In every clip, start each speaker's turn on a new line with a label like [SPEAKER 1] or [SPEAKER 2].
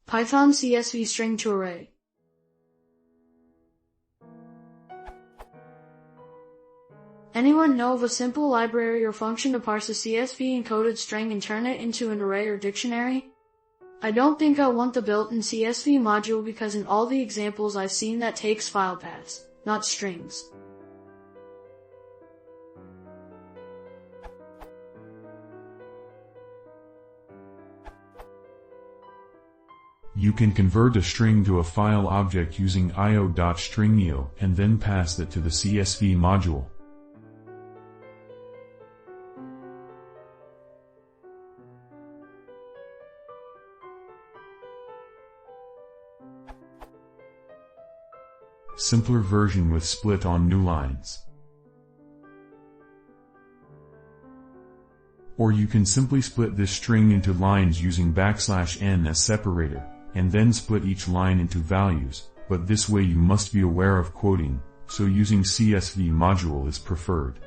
[SPEAKER 1] Python CSV string to array. Anyone know of a simple library or function to parse a CSV encoded string and turn it into an array or dictionary? I don't think I want the built-in CSV module because in all the examples I've seen that takes file paths, not strings.
[SPEAKER 2] You can convert a string to a file object using io.stringio and then pass it to the CSV module. Simpler version with split on new lines. Or you can simply split this string into lines using \n as separator, and then split each line into values, but this way you must be aware of quoting, so using CSV module is preferred.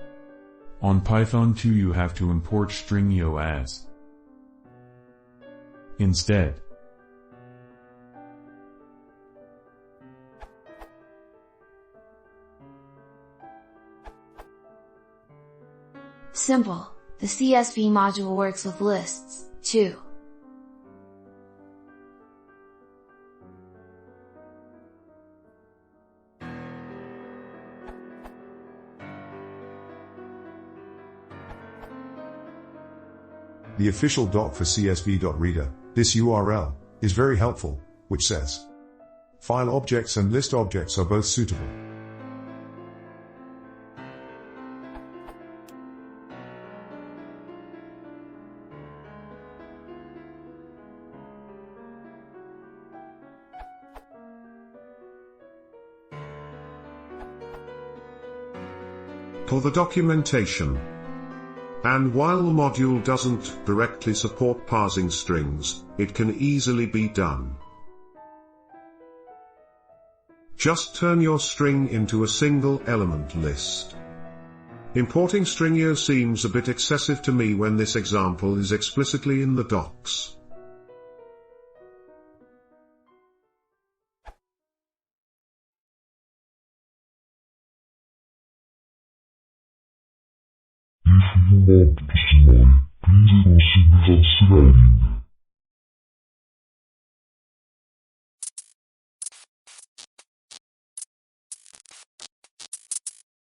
[SPEAKER 2] On Python 2 you have to import stringio as instead.
[SPEAKER 3] Simple. The CSV module works with lists, too.
[SPEAKER 4] The official doc for csv.reader, this URL, is very helpful, which says, file objects and list objects are both suitable.
[SPEAKER 5] For the documentation. And while the module doesn't directly support parsing strings, it can easily be done. Just turn your string into a single element list. Importing stringio seems a bit excessive to me when this example is explicitly in the docs.
[SPEAKER 6] If you want to see my please consider subscribing.